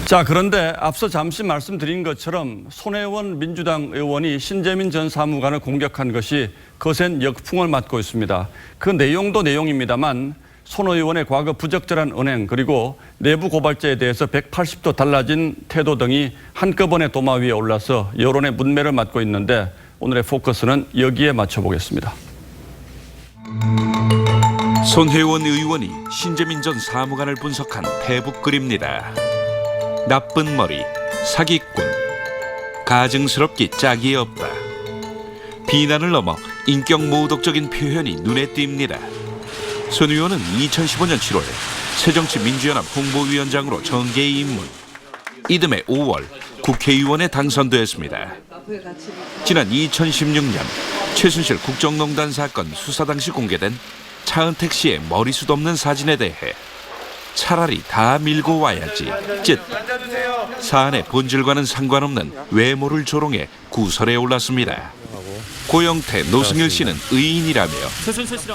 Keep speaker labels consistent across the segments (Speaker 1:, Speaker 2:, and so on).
Speaker 1: 자, 그런데 앞서 잠시 말씀드린 것처럼 손혜원 민주당 의원이 신재민 전 사무관을 공격한 것이 거센 역풍을 맞고 있습니다. 그 내용도 내용입니다만 손 의원의 과거 부적절한 언행 그리고 내부 고발자에 대해서 180도 달라진 태도 등이 한꺼번에 도마 위에 올라서 여론의 문매를 맞고 있는데 오늘의 포커스는 여기에 맞춰보겠습니다.
Speaker 2: 손혜원 의원이 신재민 전 사무관을 분석한 페북글입니다. 나쁜 머리, 사기꾼, 가증스럽기 짝이 없다. 비난을 넘어 인격 모독적인 표현이 눈에 띕니다. 손 의원은 2015년 7월 새정치민주연합 홍보위원장으로 정계에 입문. 이듬해 5월 국회의원에 당선되었습니다. 지난 2016년 최순실 국정농단 사건 수사 당시 공개된 차은택 씨의 머리숱 없는 사진에 대해 차라리 다 밀고 와야지 쯧. 사안의 본질과는 상관없는 외모를 조롱해 구설에 올랐습니다. 고영태, 노승일 씨는 의인이라며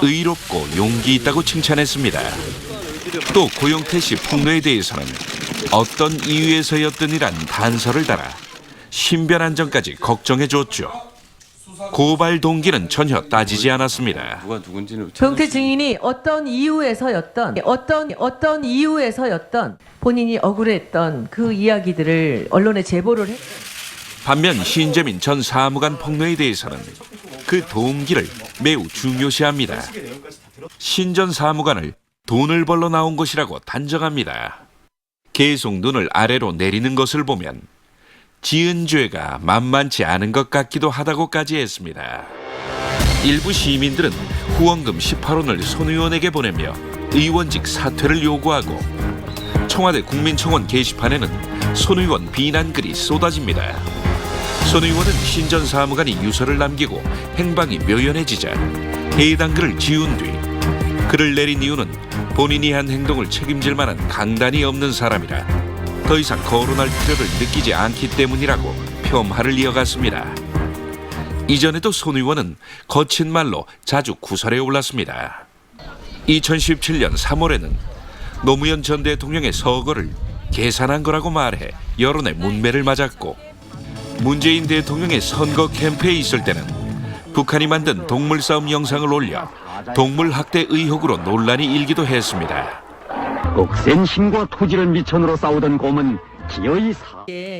Speaker 2: 의롭고 용기 있다고 칭찬했습니다. 또 고영태 씨 폭로에 대해서는 어떤 이유에서였든이란 단서를 달아 신변 안전까지 걱정해줬죠. 고발 동기는 전혀 따지지 않았습니다.
Speaker 3: 고영태 증인이 어떤 이유에서였던 본인이 억울했던 그 이야기들을 언론에 제보를 했죠.
Speaker 2: 반면 신재민 전 사무관 폭로에 대해서는 그 동기를 매우 중요시합니다. 신 전 사무관을 돈을 벌러 나온 것이라고 단정합니다. 계속 눈을 아래로 내리는 것을 보면 지은 죄가 만만치 않은 것 같기도 하다고까지 했습니다. 일부 시민들은 후원금 18원을 손 의원에게 보내며 의원직 사퇴를 요구하고 청와대 국민청원 게시판에는 손 의원 비난글이 쏟아집니다. 손 의원은 신 전 사무관이 유서를 남기고 행방이 묘연해지자 해당 글을 지운 뒤 글을 내린 이유는 본인이 한 행동을 책임질 만한 강단이 없는 사람이라 더 이상 거론할 필요를 느끼지 않기 때문이라고 폄하를 이어갔습니다. 이전에도 손 의원은 거친 말로 자주 구설에 올랐습니다. 2017년 3월에는 노무현 전 대통령의 서거를 계산한 거라고 말해 여론의 문매를 맞았고 문재인 대통령의 선거 캠프에 있을 때는 북한이 만든 동물 싸움 영상을 올려 동물 학대 의혹으로 논란이 일기도 했습니다.
Speaker 4: 꼭센 힘과 토지를 미천으로 싸우던 곰은 기어이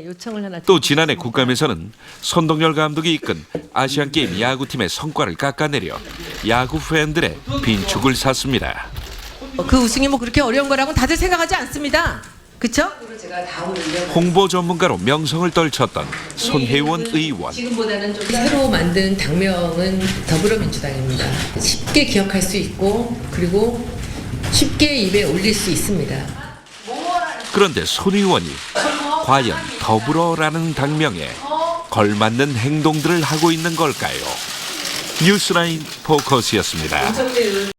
Speaker 3: 요청을 하나
Speaker 2: 또 지난해 국감에서는 선동열 감독이 이끈 아시안게임 야구팀의 성과를 깎아내려 야구 팬들의 빈축을 샀습니다.
Speaker 3: 그 우승이 뭐 그렇게 어려운 거라고 다들 생각하지 않습니다. 그렇죠?
Speaker 2: 홍보 전문가로 명성을 떨쳤던 손혜원 의원.
Speaker 5: 지금보다는 좀 새로 만든 당명은 더불어민주당입니다. 쉽게 기억할 수 있고 그리고 쉽게 입에 올릴 수 있습니다.
Speaker 2: 그런데 손 의원이 과연 더불어라는 당명에 걸맞는 행동들을 하고 있는 걸까요? 뉴스라인 포커스였습니다.